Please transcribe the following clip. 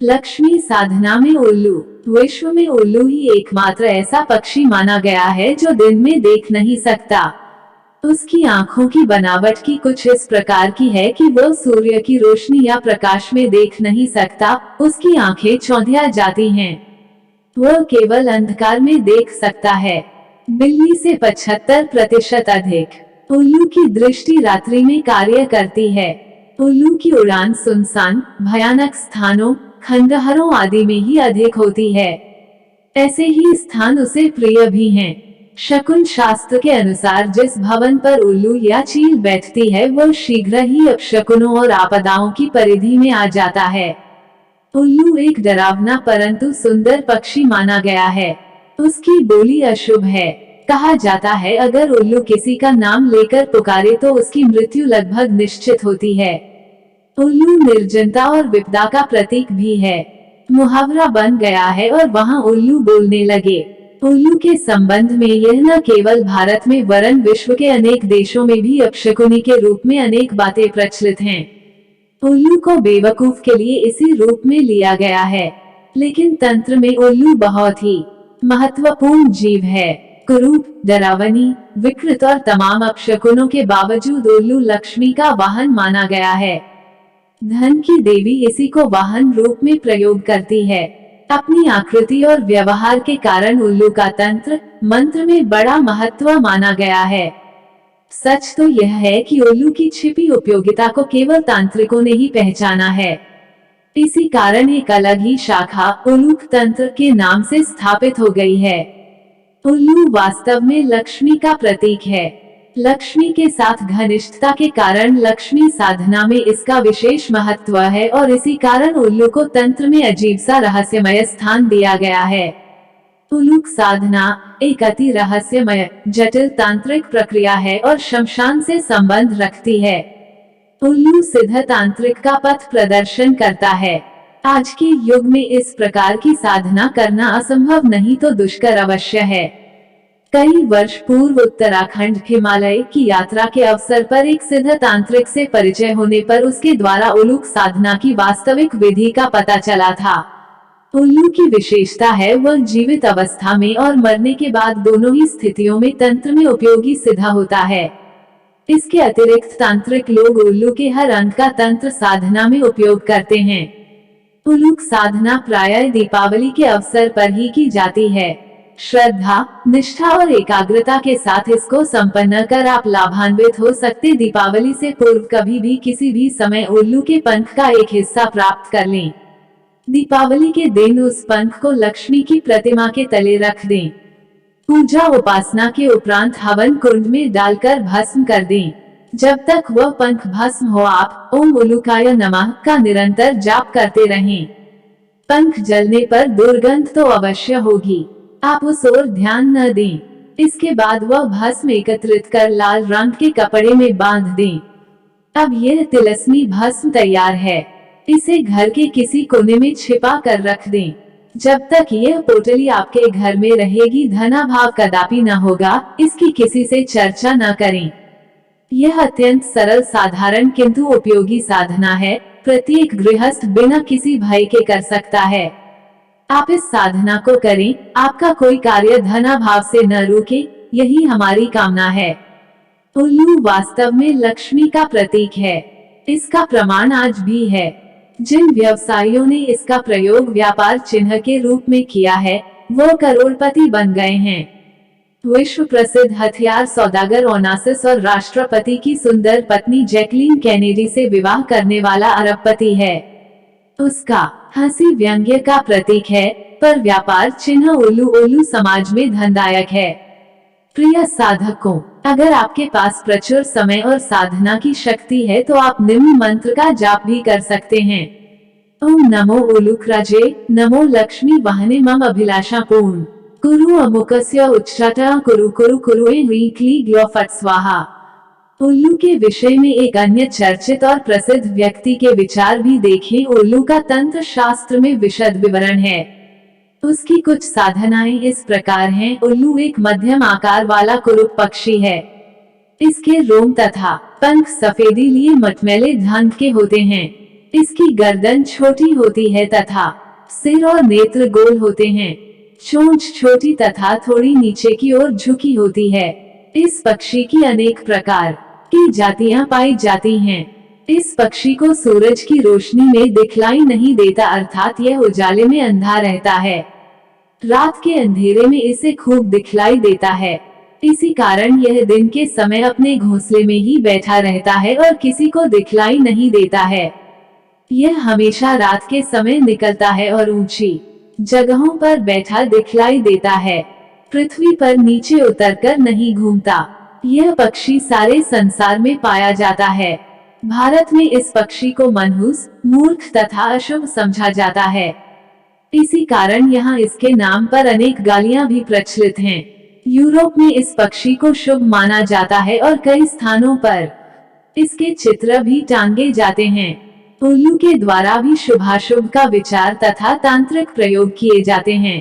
लक्ष्मी साधना में उल्लू। विश्व में उल्लू ही एकमात्र ऐसा पक्षी माना गया है जो दिन में देख नहीं सकता। उसकी आंखों की बनावट की कुछ इस प्रकार की है कि वह सूर्य की रोशनी या प्रकाश में देख नहीं सकता, उसकी आंखें चौंधिया जाती हैं। वह केवल अंधकार में देख सकता है। बिल्ली से 75% अधिक। उल्लू की दृष्टि रात्रि में कार्य करती है। उल्लू की उड़ान सुनसान, भयानक स्थानों, खंडहरों आदि में ही अधिक होती है। ऐसे ही स्थान उसे प्रिय भी हैं। शकुन शास्त्र के अनुसार जिस भवन पर उल्लू या चील बैठती है वह शीघ्र ही अपशकुनों और आपदाओं की परिधि में आ जाता है। उल्लू एक डरावना परंतु सुंदर पक्षी माना गया है। उसकी बोली अशुभ है। कहा जाता है अगर उल्लू किसी का नाम लेकर पुकारे तो उसकी मृत्यु लगभग निश्चित होती है। उल्लू निर्जनता और विपदा का प्रतीक भी है। मुहावरा बन गया है और वहाँ उल्लू बोलने लगे। उल्लू के संबंध में यह न केवल भारत में वरन विश्व के अनेक देशों में भी अपशकुनी के रूप में अनेक बातें प्रचलित हैं। उल्लू को बेवकूफ के लिए इसी रूप में लिया गया है, लेकिन तंत्र में उल्लू बहुत ही महत्वपूर्ण जीव है। कुरूप, डरावनी, विकृत और तमाम अपशकुनों के बावजूद उल्लू लक्ष्मी का वाहन माना गया है। धन की देवी इसी को वाहन रूप में प्रयोग करती है। अपनी आकृति और व्यवहार के कारण उल्लू का तंत्र मंत्र में बड़ा महत्व माना गया है। सच तो यह है कि उल्लू की छिपी उपयोगिता को केवल तांत्रिकों ने ही पहचाना है। इसी कारण एक अलग ही शाखा उल्लूक तंत्र के नाम से स्थापित हो गई है। उल्लू वास्तव में लक्ष्मी का प्रतीक है। लक्ष्मी के साथ घनिष्ठता के कारण लक्ष्मी साधना में इसका विशेष महत्व है और इसी कारण उल्लू को तंत्र में अजीब सा रहस्यमय स्थान दिया गया है। उल्लूक साधना एक अति रहस्यमय, जटिल तांत्रिक प्रक्रिया है और शमशान से संबंध रखती है। उल्लू सिद्ध तांत्रिक का पथ प्रदर्शन करता है। आज के युग में इस प्रकार की साधना करना असंभव नहीं तो दुष्कर अवश्य है। कई वर्ष पूर्व उत्तराखंड हिमालय की यात्रा के अवसर पर एक सिद्ध तांत्रिक से परिचय होने पर उसके द्वारा उल्लूक साधना की वास्तविक विधि का पता चला था। उल्लू की विशेषता है वह जीवित अवस्था में और मरने के बाद दोनों ही स्थितियों में तंत्र में उपयोगी सिद्ध होता है। इसके अतिरिक्त तांत्रिक लोग उल्लू के हर अंग का तंत्र साधना में उपयोग करते हैं। उल्लूक साधना प्रायः दीपावली के अवसर पर ही की जाती है। श्रद्धा, निष्ठा और एकाग्रता के साथ इसको संपन्न कर आप लाभान्वित हो सकते। दीपावली से पूर्व कभी भी किसी भी समय उल्लू के पंख का एक हिस्सा प्राप्त कर लें। दीपावली के दिन उस पंख को लक्ष्मी की प्रतिमा के तले रख दें। पूजा उपासना के उपरांत हवन कुंड में डालकर भस्म कर दें। जब तक वह पंख भस्म हो आप ओम उल्लूकाय नमः का निरंतर जाप करते रहें। पंख जलने पर दुर्गंध तो अवश्य होगी, आप उस ओर ध्यान न दें। इसके बाद वह भस्म एकत्रित कर लाल रंग के कपड़े में बांध दें। अब यह तिलस्मी भस्म तैयार है। इसे घर के किसी कोने में छिपा कर रख दें। जब तक यह पोटली आपके घर में रहेगी धनाभाव कदापि न होगा। इसकी किसी से चर्चा न करें। यह अत्यंत सरल, साधारण किंतु उपयोगी साधना है। प्रत्येक गृहस्थ बिना किसी भय के कर सकता है। आप इस साधना को करें, आपका कोई कार्य धनाभाव से न रुके, यही हमारी कामना है। उल्लू वास्तव में लक्ष्मी का प्रतीक है। इसका प्रमाण आज भी है। जिन व्यवसायियों ने इसका प्रयोग व्यापार चिन्ह के रूप में किया है वो करोड़पति बन गए हैं। विश्व प्रसिद्ध हथियार सौदागर ओनासिस और राष्ट्रपति की सुंदर पत्नी जैकलीन कैनेडी से विवाह करने वाला अरबपति है। उसका हंसी व्यंग्य का प्रतीक है, पर व्यापार चिन्ह उल्लू समाज में धनदायक है। प्रिय साधकों, अगर आपके पास प्रचुर समय और साधना की शक्ति है तो आप निम्न मंत्र का जाप भी कर सकते हैं। ओम नमो उल्लूकराजे, नमो लक्ष्मी वाहने मम अभिलाषा पूर्ण कुरु अमुकस्य उच्चाटः कुरु कुरु कुरुए ह्रीं क्लीं ग्लौं फट् स्वाहा। उल्लू के विषय में एक अन्य चर्चित और प्रसिद्ध व्यक्ति के विचार भी देखें। उल्लू का तंत्र शास्त्र में विशद विवरण है। उसकी कुछ साधनाएं इस प्रकार हैं। उल्लू एक मध्यम आकार वाला कुरूप पक्षी है। इसके रोम तथा पंख सफेदी लिए मटमैले ढंग के होते हैं। इसकी गर्दन छोटी होती है तथा सिर और नेत्र गोल होते हैं। चोंच छोटी तथा थोड़ी नीचे की ओर झुकी होती है। इस पक्षी की अनेक प्रकार की जातियां पाई जाती हैं। इस पक्षी को सूरज की रोशनी में दिखलाई नहीं देता, अर्थात यह उजाले में अंधा रहता है। रात के अंधेरे में इसे खूब दिखलाई देता है। इसी कारण यह दिन के समय अपने घोंसले में ही बैठा रहता है और किसी को दिखलाई नहीं देता है। यह हमेशा रात के समय निकलता है और ऊंची जगहों पर बैठा दिखलाई देता है। पृथ्वी पर नीचे उतरकर नहीं घूमता। यह पक्षी सारे संसार में पाया जाता है। भारत में इस पक्षी को मनहूस, मूर्ख तथा अशुभ समझा जाता है। इसी कारण यहाँ इसके नाम पर अनेक गालियां भी प्रचलित हैं। यूरोप में इस पक्षी को शुभ माना जाता है और कई स्थानों पर इसके चित्र भी टांगे जाते हैं। उल्लू के द्वारा भी शुभाशुभ का विचार तथा तांत्रिक प्रयोग किए जाते हैं।